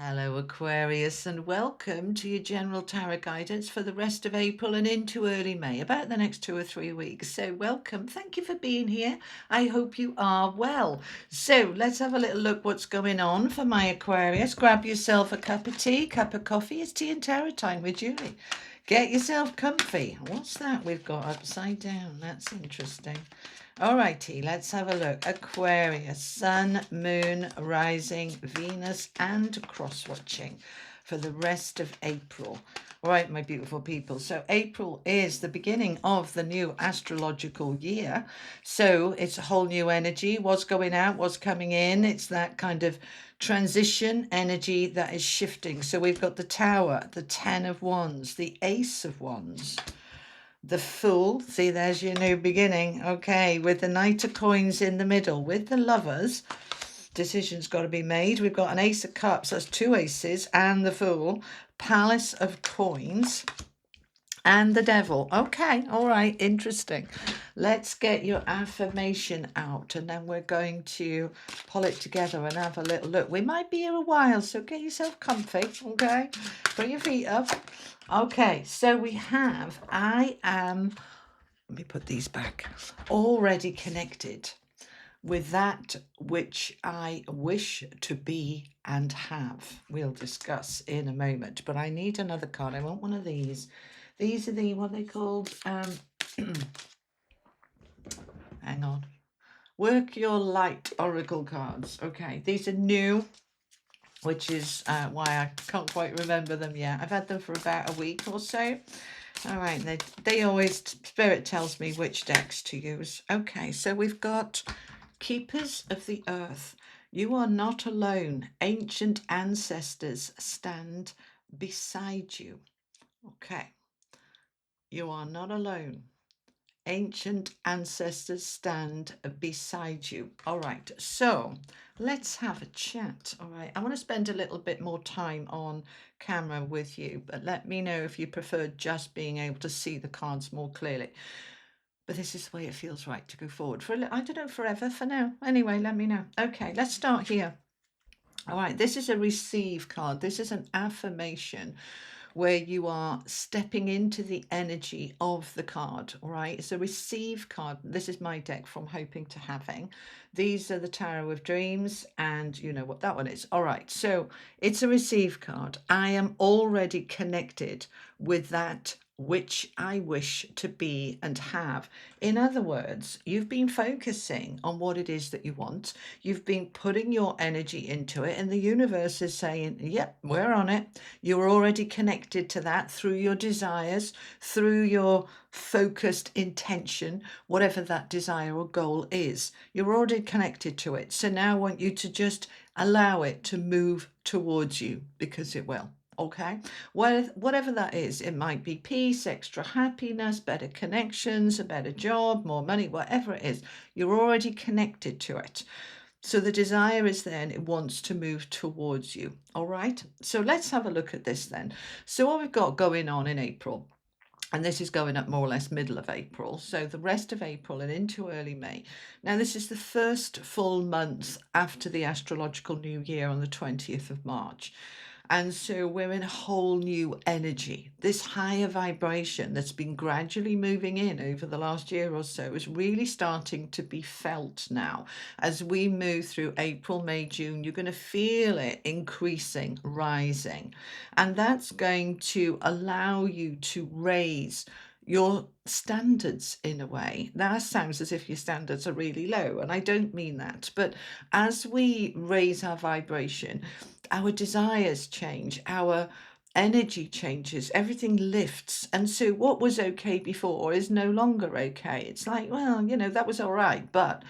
Hello, Aquarius, and welcome to your general tarot guidance for the rest of April and into early May, about the next 2 or 3 weeks. So, welcome. Thank you for being here. I hope you are well. So, let's have a little look what's going on for my Aquarius. Grab yourself a cup of tea, cup of coffee. It's tea and tarot time with Julie. Get yourself comfy. What's that we've got upside down? That's interesting. Alrighty, let's have a look. Aquarius, Sun, Moon, Rising, Venus, and cross-watching for the rest of April. All right, my beautiful people. So April is the beginning of the new astrological year. So it's a whole new energy. What's going out, what's coming in. It's that kind of transition energy that is shifting. So we've got the Tower, the Ten of Wands, the Ace of Wands, the Fool. See, there's your new beginning. Okay, with the Knight of Coins in the middle, with the Lovers, decisions got to be made. We've got an Ace of Cups, that's two aces, and the Fool, Palace of Coins, and the Devil. Okay, all right, interesting. Let's get your affirmation out, and then we're going to pull it together and have a little look. We might be here a while, so get yourself comfy, okay? Put your feet up. Okay, so we have, I am, let me put these back, already connected with that which I wish to be and have. We'll discuss in a moment, but I need another card. I want one of these. These are the, what are they called? Hang on. Work Your Light Oracle cards. Okay, these are new, which is why I can't quite remember them yet. I've had them for about a week or so. All right, they always, Spirit tells me which decks to use. Okay, so we've got Keepers of the Earth. You are not alone. Ancient ancestors stand beside you. Okay, you are not alone. Ancient ancestors stand beside you. All right, so let's have a chat. All right, I want to spend a little bit more time on camera with you, but let me know if you prefer just being able to see the cards more clearly. But this is the way it feels right to go forward for, I don't know, forever, for now. Anyway, let me know. Okay, let's start here. All right, this is a receive card. This is an affirmation where you are stepping into the energy of the card. All right, it's a receive card. This is my deck from Hoping to Having. These are the Tarot of Dreams, and you know what that one is. All right, so it's a receive card. I am already connected with that which I wish to be and have. In other words, you've been focusing on what it is that you want. You've been putting your energy into it, and the universe is saying, yep, we're on it. You're already connected to that through your desires, through your focused intention, whatever that desire or goal is. You're already connected to it. So now I want you to just allow it to move towards you, because it will. Okay, well, whatever that is, it might be peace, extra happiness, better connections, a better job, more money, whatever it is, you're already connected to it. So the desire is then, it wants to move towards you. All right, so let's have a look at this then. So what we've got going on in April, and this is going up more or less middle of April, so the rest of April and into early May. Now, this is the first full month after the astrological new year on the 20th of March. And so we're in a whole new energy. This higher vibration that's been gradually moving in over the last year or so is really starting to be felt now. As we move through April, May, June, you're going to feel it increasing, rising. And that's going to allow you to raise your standards in a way. That sounds as if your standards are really low, and I don't mean that. But as we raise our vibration, our desires change, our energy changes, everything lifts. And so what was okay before is no longer okay. It's like, well, you know, that was all right, but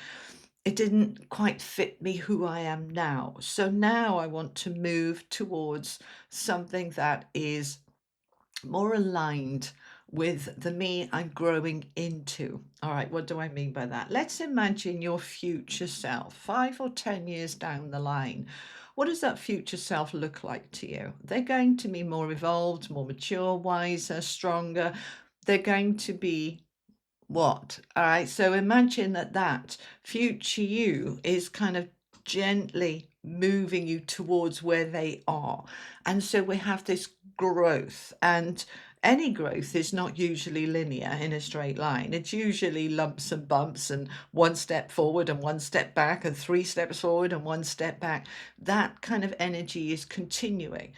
it didn't quite fit me who I am now. So now I want to move towards something that is more aligned with the me I'm growing into. All right, what do I mean by that? Let's imagine your future self 5 or 10 years down the line. What does that future self look like to you? They're going to be more evolved, more mature, wiser, stronger. They're going to be what? All right, so imagine that future you is kind of gently moving you towards where they are. And so we have this growth, and any growth is not usually linear in a straight line. It's usually lumps and bumps, and one step forward and one step back, and three steps forward and one step back. That kind of energy is continuing.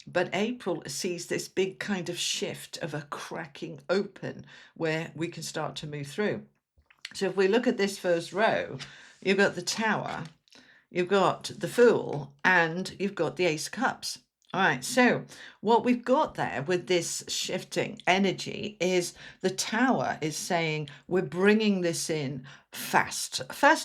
But April sees this big kind of shift of a cracking open where we can start to move through. So if we look at this first row, you've got the Tower, you've got the Fool, and you've got the Ace of Cups. All right, so what we've got there with this shifting energy is the Tower is saying we're bringing this in fast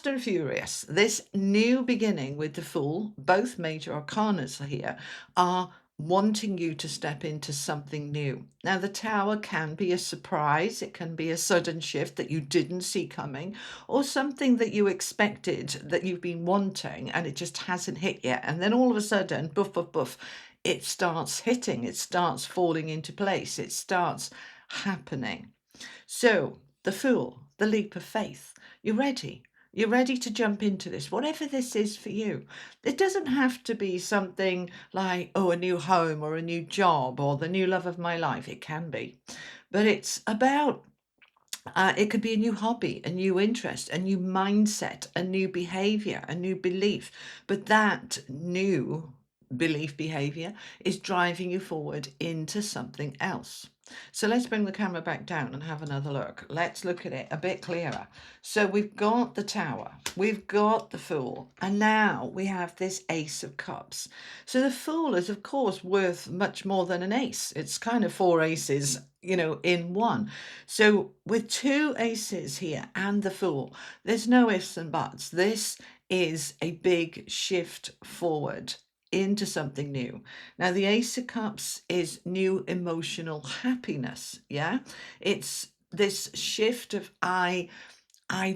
and furious. This new beginning with the Fool, both major arcanas here, are wanting you to step into something new. Now, the Tower can be a surprise. It can be a sudden shift that you didn't see coming, or something that you expected that you've been wanting and it just hasn't hit yet. And then all of a sudden, boof, boof, boof, it starts hitting, it starts falling into place, it starts happening. So the Fool, the leap of faith, you're ready. You're ready to jump into this, whatever this is for you. It doesn't have to be something like, oh, a new home or a new job or the new love of my life. It can be. But it's about, it could be a new hobby, a new interest, a new mindset, a new behavior, a new belief. But that new belief behavior is driving you forward into something else. So let's bring the camera back down and have another look. Let's look at it a bit clearer. So we've got the Tower, we've got the Fool, and now we have this Ace of Cups. So the Fool is, of course, worth much more than an ace. It's kind of four aces, in one. So with two aces here and the Fool, there's no ifs and buts. This is a big shift forward into something new. Now, the Ace of Cups is new emotional happiness. Yeah, it's this shift of I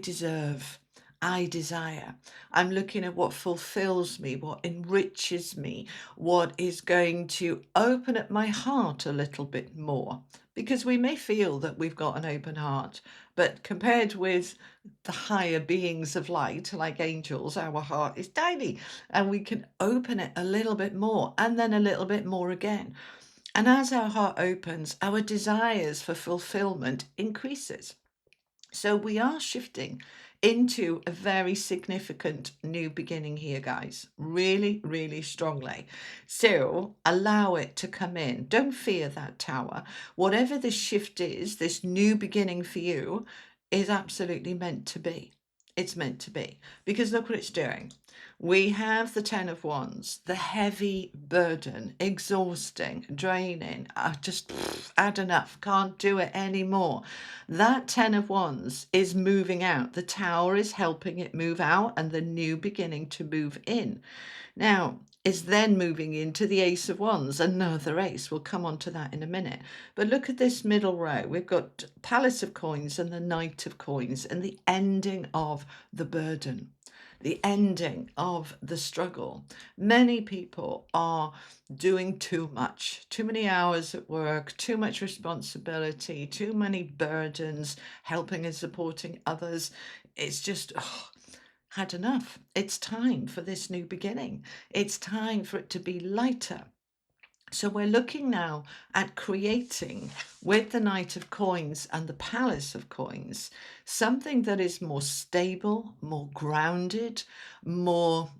deserve, I desire. I'm looking at what fulfills me, what enriches me, what is going to open up my heart a little bit more. Because we may feel that we've got an open heart, but compared with the higher beings of light, like angels, our heart is tiny, and we can open it a little bit more and then a little bit more again. And as our heart opens, our desires for fulfillment increases. So we are shifting into a very significant new beginning here, guys. Really, really strongly. So allow it to come in. Don't fear that Tower. Whatever this shift is, this new beginning for you is absolutely meant to be. It's meant to be. Because look what it's doing. We have the Ten of Wands, the heavy burden, exhausting, draining, just had enough, can't do it anymore. That Ten of Wands is moving out. The Tower is helping it move out and the new beginning to move in. Now, it's then moving into the Ace of Wands, another ace. We'll come on to that in a minute. But look at this middle row. We've got Palace of Coins and the Knight of Coins and the ending of the burden, the ending of the struggle. Many people are doing too much, too many hours at work, too much responsibility, too many burdens, helping and supporting others. It's just, had enough. It's time for this new beginning. It's time for it to be lighter. So we're looking now at creating, with the Knight of Coins and the Palace of Coins, something that is more stable, more grounded, more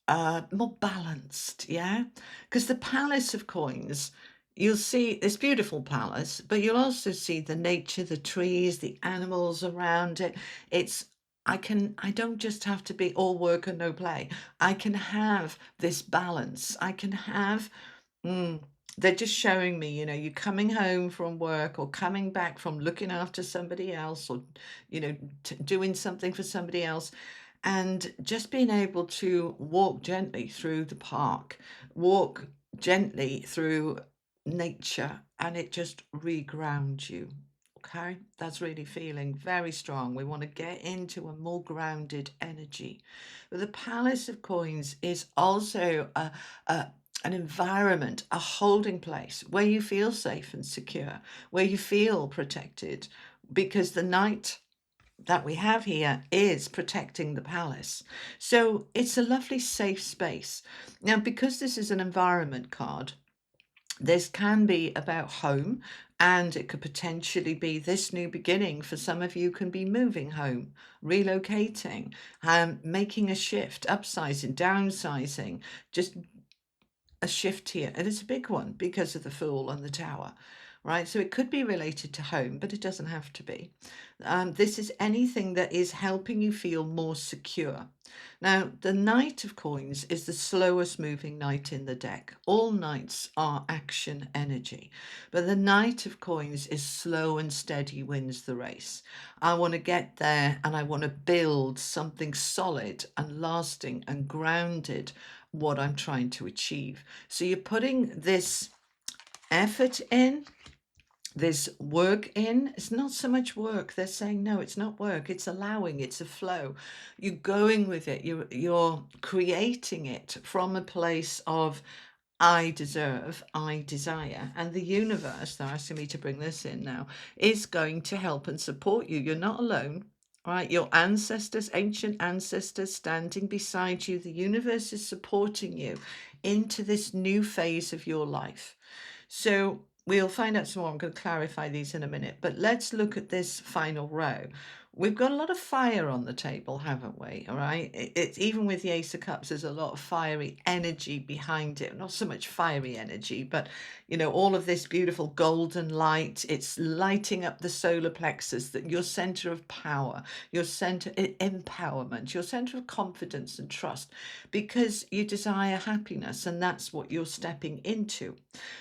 balanced. Yeah, because the Palace of Coins, you'll see this beautiful palace, but you'll also see the nature, the trees, the animals around it. I don't just have to be all work and no play. I can have this balance. I can have they're just showing me, you coming home from work or coming back from looking after somebody else or, doing something for somebody else, and just being able to walk gently through the park, walk gently through nature, and it just regrounds you. Okay, that's really feeling very strong. We want to get into a more grounded energy. But the Palace of Coins is also an environment, a holding place where you feel safe and secure, where you feel protected, because the Knight that we have here is protecting the palace. So it's a lovely safe space. Now, because this is an environment card, this can be about home, and it could potentially be this new beginning. For some of you, can be moving home, relocating, making a shift, upsizing, downsizing, just a shift here. And it's a big one because of the Fool and the Tower, right? So it could be related to home, but it doesn't have to be. This is anything that is helping you feel more secure. Now, the Knight of Coins is the slowest moving knight in the deck. All knights are action energy, but the Knight of Coins is slow and steady, wins the race. I want to get there and I want to build something solid and lasting and grounded what I'm trying to achieve. So you're putting this effort in, this work in. It's not so much work. They're saying, no, it's not work. It's allowing, it's a flow. You're going with it. You're creating it from a place of I deserve, I desire. And the universe, they're asking me to bring this in now, is going to help and support you. You're not alone, right? Your ancestors, ancient ancestors standing beside you. The universe is supporting you into this new phase of your life. So we'll find out some more. I'm going to clarify these in a minute, but let's look at this final row. We've got a lot of fire on the table, haven't we? All right. It's even with the Ace of Cups, there's a lot of fiery energy behind it. Not so much fiery energy, but all of this beautiful golden light. It's lighting up the solar plexus, that your center of power, your center empowerment, your center of confidence and trust, because you desire happiness, and that's what you're stepping into.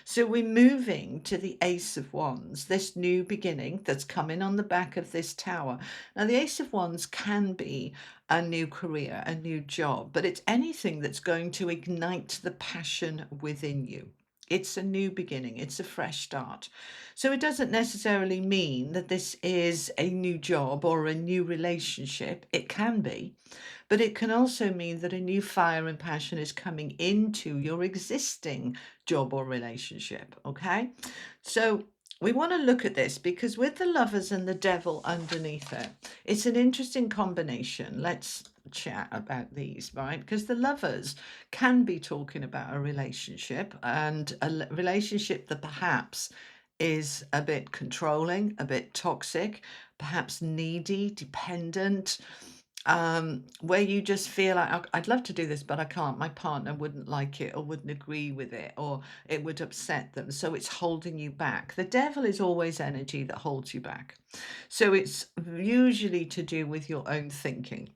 So we're moving to the Ace of Wands, this new beginning that's coming on the back of this Tower. Now, the Ace of Wands can be a new career, a new job, but it's anything that's going to ignite the passion within you. It's a new beginning. It's a fresh start. So it doesn't necessarily mean that this is a new job or a new relationship. It can be, but it can also mean that a new fire and passion is coming into your existing job or relationship. Okay. So we want to look at this because with the Lovers and the Devil underneath it, it's an interesting combination. Let's chat about these, right? Because the Lovers can be talking about a relationship, and a relationship that perhaps is a bit controlling, a bit toxic, perhaps needy, dependent, where you just feel like, I'd love to do this, but I can't. My partner wouldn't like it or wouldn't agree with it, or it would upset them. So it's holding you back. The devil is always energy that holds you back. So it's usually to do with your own thinking.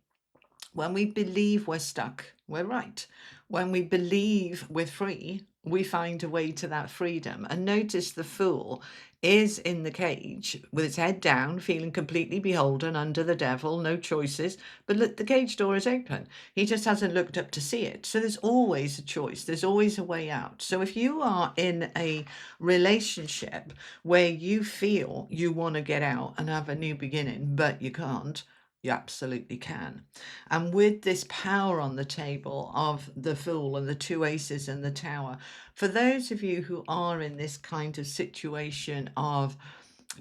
When we believe we're stuck, we're right. When we believe we're free, we find a way to that freedom. And notice the Fool is in the cage with its head down, feeling completely beholden under the devil, no choices. But look, the cage door is open. He just hasn't looked up to see it. So there's always a choice. There's always a way out. So if you are in a relationship where you feel you want to get out and have a new beginning, but you can't, you absolutely can. And with this power on the table of the Fool and the two aces and the Tower, for those of you who are in this kind of situation of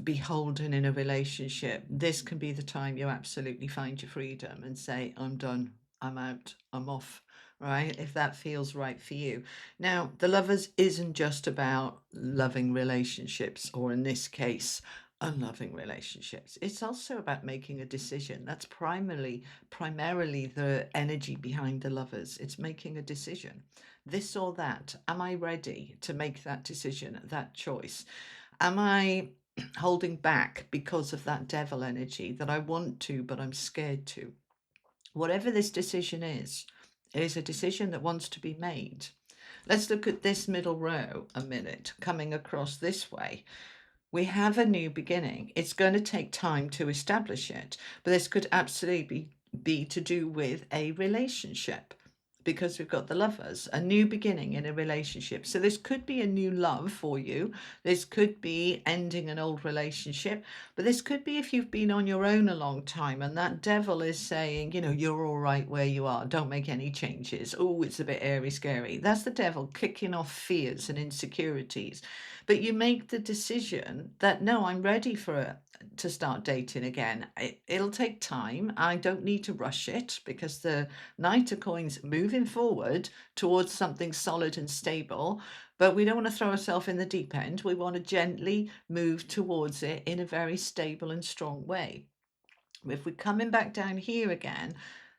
beholden in a relationship, this can be the time you absolutely find your freedom and say, I'm done, I'm out, I'm off. Right? If that feels right for you. Now, the Lovers isn't just about loving relationships, or in this case, unloving relationships. It's also about making a decision. That's primarily the energy behind the Lovers. It's making a decision. This or that. Am I ready to make that decision, that choice? Am I holding back because of that devil energy that I want to, but I'm scared to? Whatever this decision is a decision that wants to be made. Let's look at this middle row a minute, coming across this way. We have a new beginning. It's going to take time to establish it, but this could absolutely be to do with a relationship, because we've got the Lovers, a new beginning in a relationship. So this could be a new love for you. This could be ending an old relationship, but this could be if you've been on your own a long time and that devil is saying, you know, you're all right where you are. Don't make any changes. Oh, it's a bit airy, scary. That's the devil kicking off fears and insecurities. But you make the decision that, no, I'm ready to start dating again. It'll take time. I don't need to rush it because the Knight of Coins moving forward towards something solid and stable, but we don't want to throw ourselves in the deep end. We want to gently move towards it in a very stable and strong way. If we're coming back down here again,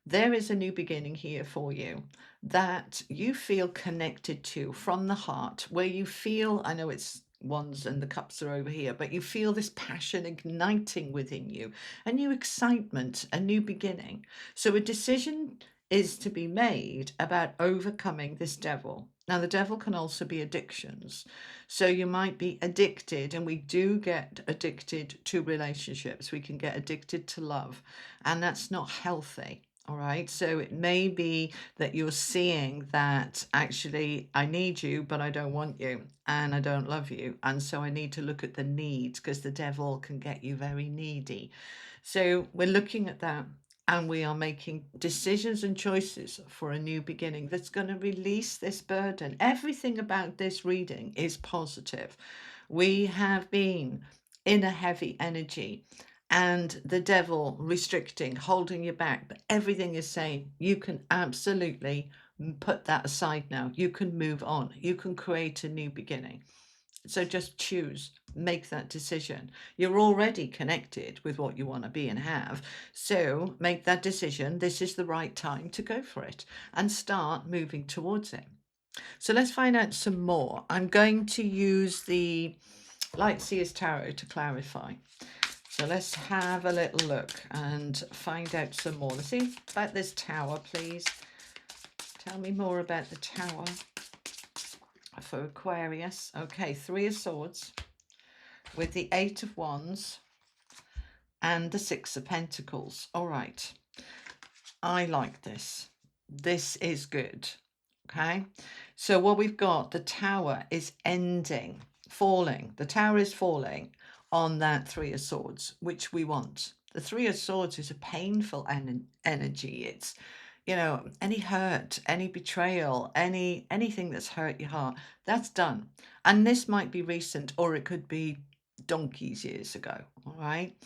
there is a new beginning here for you that you feel connected to from the heart, where you feel, I know it's Wands and the Cups are over here, but you feel this passion igniting within you, a new excitement, a new beginning. So a decision is to be made about overcoming this devil. Now, the devil can also be addictions. So you might be addicted, and we do get addicted to relationships. We can get addicted to love, and that's not healthy. All right. So it may be that you're seeing that actually I need you, but I don't want you and I don't love you. And so I need to look at the needs, because the devil can get you very needy. So we're looking at that, and we are making decisions and choices for a new beginning that's going to release this burden. Everything about this reading is positive. We have been in a heavy energy and the devil restricting, holding you back, but everything is saying you can absolutely put that aside now. You can move on. You can create a new beginning. So just choose, make that decision. You're already connected with what you want to be and have. So make that decision. This is the right time to go for it and start moving towards it. So let's find out some more. I'm going to use the Light Seers Tarot to clarify. So let's have a little look and find out some more. Let's see about this tower, please. Tell me more about the tower for Aquarius. Okay, 3 of Swords with the 8 of Wands and the 6 of Pentacles. All right. I like this. This is good. Okay. So what we've got, the tower is ending, falling. The tower is falling on that 3 of Swords, which we want. The 3 of Swords is a painful energy. It's, you know, any hurt, any betrayal, anything that's hurt your heart, that's done. And this might be recent, or it could be donkey's years ago. All right.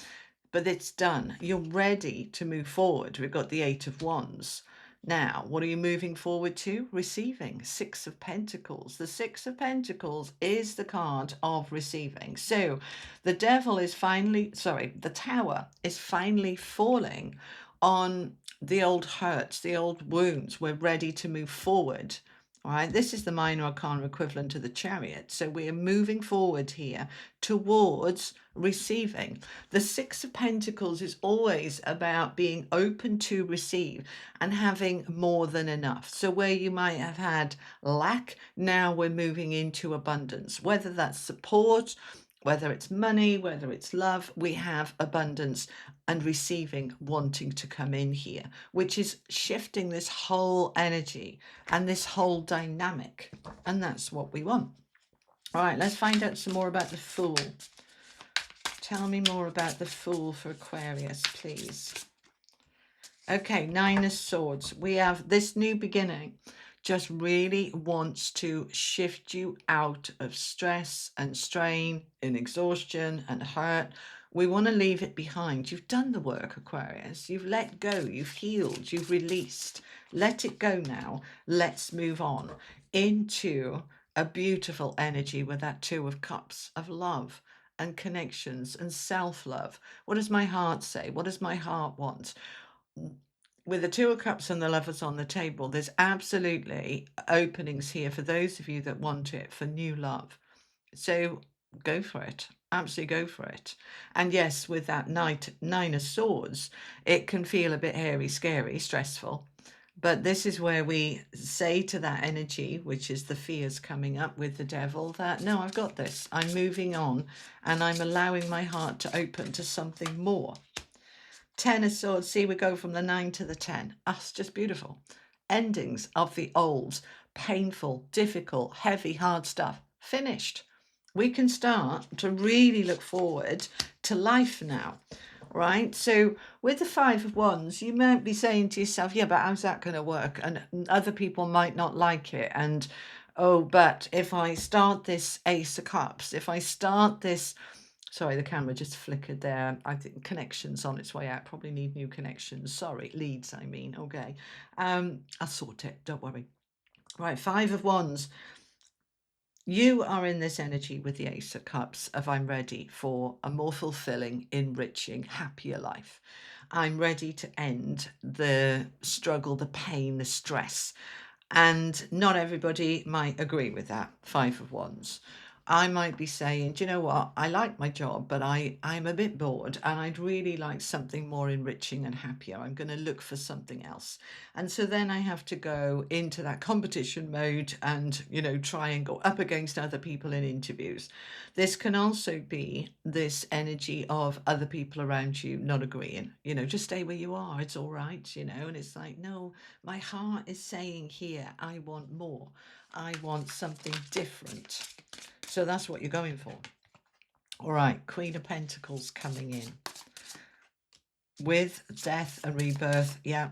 But it's done. You're ready to move forward. We've got the 8 of Wands. Now, what are you moving forward to? Receiving. 6 of Pentacles. The 6 of Pentacles is the card of receiving. So the devil is finally, the tower is finally falling on the old hurts, the old wounds. We're ready to move forward. All right, this is the minor arcana equivalent to the Chariot. So we are moving forward here towards receiving. The 6 of Pentacles is always about being open to receive and having more than enough. So where you might have had lack, now we're moving into abundance, whether that's support, whether it's money, whether it's love, we have abundance and receiving wanting to come in here, which is shifting this whole energy and this whole dynamic. And that's what we want. All right, let's find out some more about the Fool. Tell me more about the Fool for Aquarius, please. Okay, 9 of Swords. We have this new beginning just really wants to shift you out of stress and strain and exhaustion and hurt. We want to leave it behind. You've done the work, Aquarius. You've let go. You've healed. You've released. Let it go now. Let's move on into a beautiful energy with that 2 of Cups of love and connections and self-love. What does my heart say? What does my heart want? With the 2 of Cups and the Lovers on the table, there's absolutely openings here for those of you that want it, for new love. So go for it. Absolutely go for it. And yes, with that 9 of Swords, it can feel a bit hairy, scary, stressful. But this is where we say to that energy, which is the fears coming up with the devil, that no, I've got this. I'm moving on and I'm allowing my heart to open to something more. 10 of Swords, see, we go from the 9 to the 10. Oh, it's just beautiful. endings of the old, painful, difficult, heavy, hard stuff finished. We can start to really look forward to life now, right? So with the Five of Wands, you might be saying to yourself, yeah, but how's that going to work? And other people might not like it. And, oh, but if I start this Ace of Cups, if I start this, sorry, the camera just flickered there. I think connection's on its way out. Probably need new connections. Sorry, leads, I mean. Okay. I'll sort it. Don't worry. Right, Five of Wands. You are in this energy with the Ace of Cups of I'm ready for a more fulfilling, enriching, happier life. I'm ready to end the struggle, the pain, the stress. And not everybody might agree with that, Five of Wands. I might be saying, do you know what? I like my job, but I'm a bit bored and I'd really like something more enriching and happier. I'm going to look for something else. And so then I have to go into that competition mode and, you know, try and go up against other people in interviews. This can also be this energy of other people around you not agreeing, you know, just stay where you are. It's all right, you know, and it's like, no, my heart is saying here, I want more. I want something different. So that's what you're going for. All right, Queen of Pentacles coming in. With death and rebirth, yeah.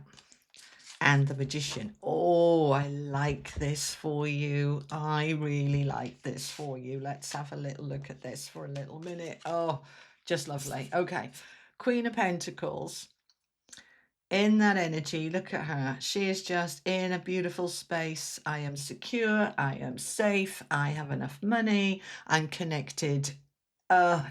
And the Magician. Oh, I like this for you. I really like this for you. Let's have a little look at this for a little minute. Oh, just lovely. Okay, Queen of Pentacles. In that energy, look at her. She is just in a beautiful space. I am secure. I am safe. I have enough money. I'm connected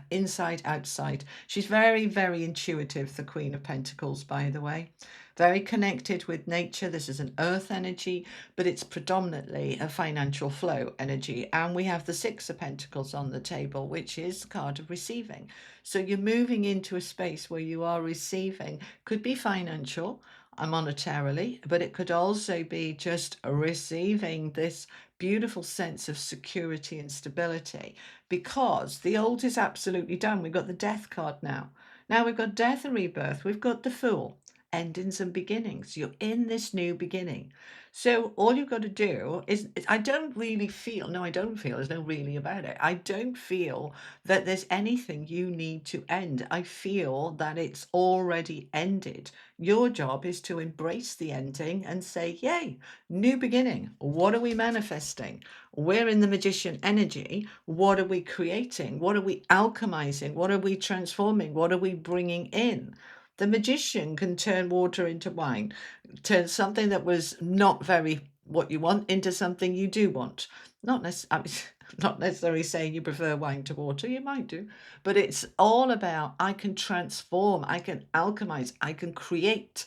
inside, outside. She's very, very intuitive, the Queen of Pentacles, by the way. Very connected with nature. This is an earth energy, but it's predominantly a financial flow energy. And we have the Six of Pentacles on the table, which is the card of receiving. So you're moving into a space where you are receiving, could be financial, monetarily, but it could also be just receiving this beautiful sense of security and stability, because the old is absolutely done. We've got the Death card now. Now we've got death and rebirth. We've got the Fool, endings and beginnings. You're in this new beginning. So all you've got to do is, I don't feel, there's no really about it. I don't feel that there's anything you need to end. I feel that it's already ended. Your job is to embrace the ending and say, yay, new beginning. What are we manifesting? We're in the Magician energy. What are we creating? What are we alchemizing? What are we transforming? What are we bringing in? The Magician can turn water into wine, turn something that was not very what you want into something you do want. Not necessarily saying you prefer wine to water, you might do, but it's all about, I can transform, I can alchemize, I can create,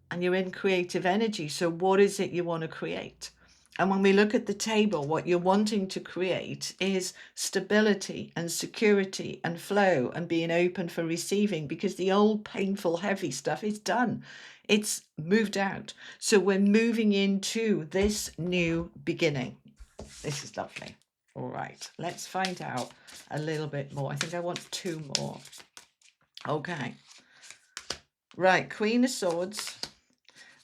and you're in creative energy. So what is it you want to create? And when we look at the table, what you're wanting to create is stability and security and flow and being open for receiving, because the old painful, heavy stuff is done. It's moved out. So we're moving into this new beginning. This is lovely. All right, let's find out a little bit more. I think I want two more. Okay. Right, Queen of Swords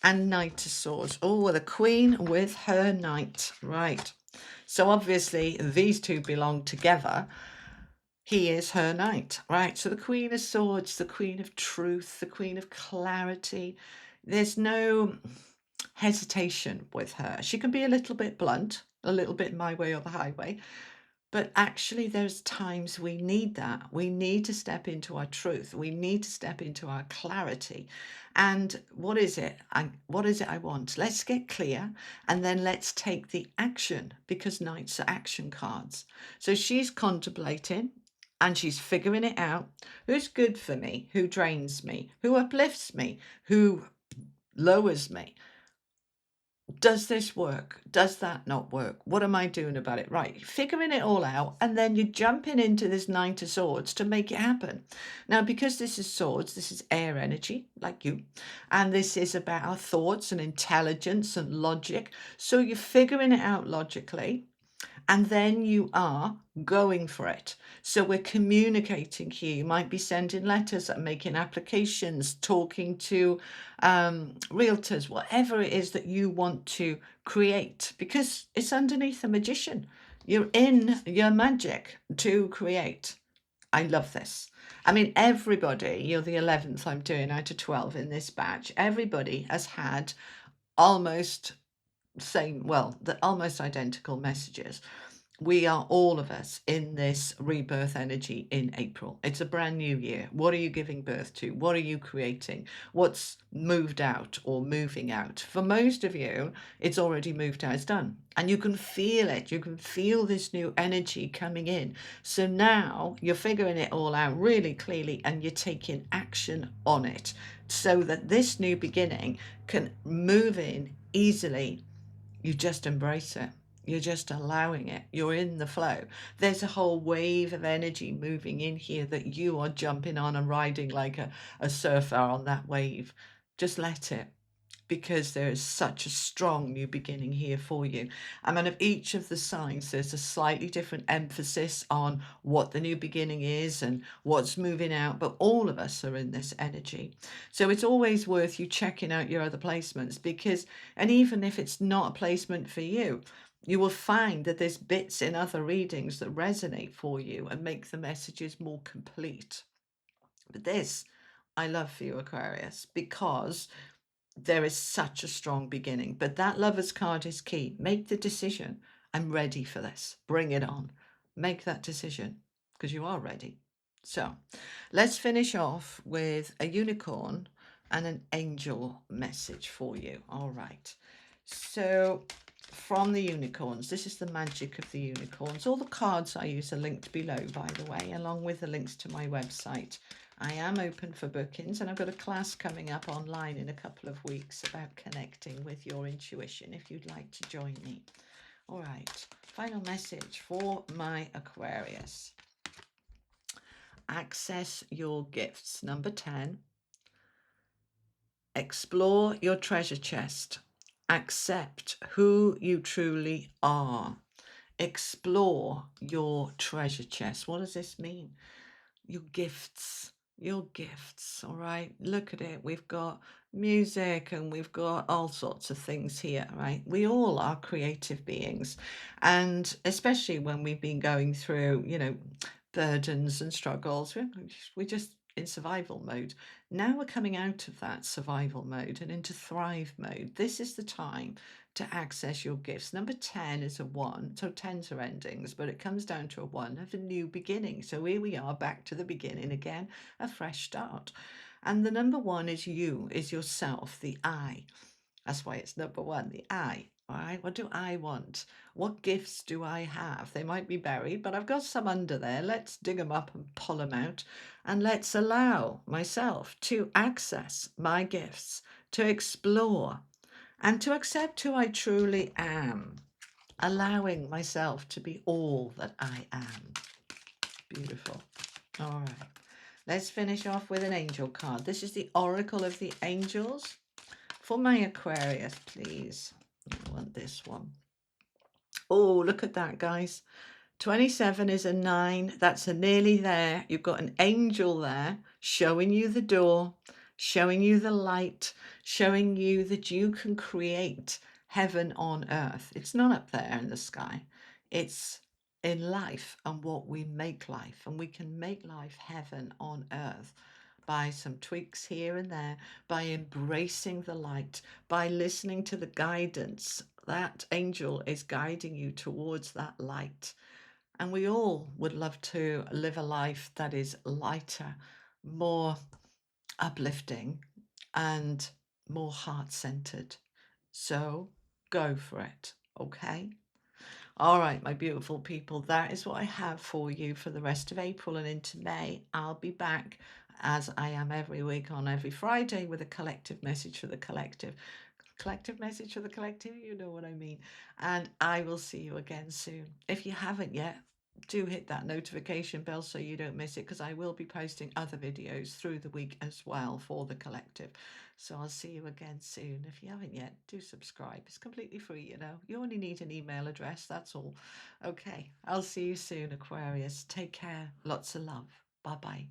and Knight of Swords. Oh, the Queen with her Knight. Right. So obviously these two belong together. He is her Knight. Right. So the Queen of Swords, the Queen of Truth, the Queen of Clarity. There's no hesitation with her. She can be a little bit blunt, a little bit my way or the highway. But actually, there's times we need that. We need to step into our truth. We need to step into our clarity. And what is it? What is it I want? Let's get clear, and then let's take the action, because Knights are action cards. So she's contemplating and she's figuring it out. Who's good for me? Who drains me? Who uplifts me? Who lowers me? Does this work? Does that not work? What am I doing about it? Right, figuring it all out, and then you're jumping into this Knight of Swords to make it happen. Now, because this is swords, this is air energy, like you, and this is about our thoughts and intelligence and logic. So you're figuring it out logically, and then you are going for it. So we're communicating here. You might be sending letters, making applications, talking to realtors, whatever it is that you want to create, because it's underneath a magician. You're in your magic to create. I love this. I mean, everybody, you're the 11th I'm doing out of 12 in this batch. Everybody has had almost same, well, the almost identical messages. We are all of us in this rebirth energy in April. It's a brand new year. What are you giving birth to? What are you creating? What's moved out or moving out? For most of you, it's already moved out. It's done. And you can feel it. You can feel this new energy coming in. So now you're figuring it all out really clearly and you're taking action on it so that this new beginning can move in easily. You just embrace it. You're just allowing it. You're in the flow. There's a whole wave of energy moving in here that you are jumping on and riding like a surfer on that wave. Just let it, because there is such a strong new beginning here for you. I mean, of each of the signs, there's a slightly different emphasis on what the new beginning is and what's moving out, but all of us are in this energy. So it's always worth you checking out your other placements, because, and even if it's not a placement for you, you will find that there's bits in other readings that resonate for you and make the messages more complete. But this, I love for you, Aquarius, because there is such a strong beginning. But that Lover's card is key. Make the decision. I'm ready for this. Bring it on. Make that decision, because you are ready. So let's finish off with a unicorn and an angel message for you. All right. So from the unicorns, this is the magic of the unicorns. All the cards I use are linked below, by the way, along with the links to my website. I am open for bookings, and I've got a class coming up online in a couple of weeks about connecting with your intuition if you'd like to join me. All right, final message for my Aquarius. Access your gifts. Number 10. Explore your treasure chest. Accept who you truly are. Explore your treasure chest. What does this mean? Your gifts. Your gifts. All right, look at it. We've got music and we've got all sorts of things here, right? We all are creative beings, and especially when we've been going through, burdens and struggles, we're just in survival mode. Now we're coming out of that survival mode and into thrive mode. This is the time to access your gifts. Number 10 is a 1, so 10s are endings, but it comes down to a 1 of a new beginning. So here we are, back to the beginning again, a fresh start. And the number 1 is you, is yourself, the I. That's why it's number 1, the I. All right, what do I want? What gifts do I have? They might be buried, but I've got some under there. Let's dig them up and pull them out, and let's allow myself to access my gifts, to explore, and to accept who I truly am, allowing myself to be all that I am. Beautiful. All right. Let's finish off with an angel card. This is the Oracle of the Angels. For my Aquarius, please. I want this one. Oh, look at that, guys. 27 is a 9. That's a nearly there. You've got an angel there showing you the door, showing you the light, showing you that you can create heaven on earth. It's not up there in the sky. It's in life and what we make life. And we can make life heaven on earth by some tweaks here and there, by embracing the light, by listening to the guidance. That angel is guiding you towards that light. And we all would love to live a life that is lighter, more uplifting, and more heart-centered. So go for it, okay? All right, my beautiful people, that is what I have for you for the rest of April and into May. I'll be back, as I am every week, on every Friday with a collective message for the collective. Collective message for the collective, you know what I mean. And I will see you again soon. If you haven't yet, do hit that notification bell so you don't miss it, because I will be posting other videos through the week as well for the collective. So I'll see you again soon. If you haven't yet, do subscribe. It's completely free, you know. You only need an email address, that's all. Okay, I'll see you soon, Aquarius. Take care. Lots of love. Bye-bye.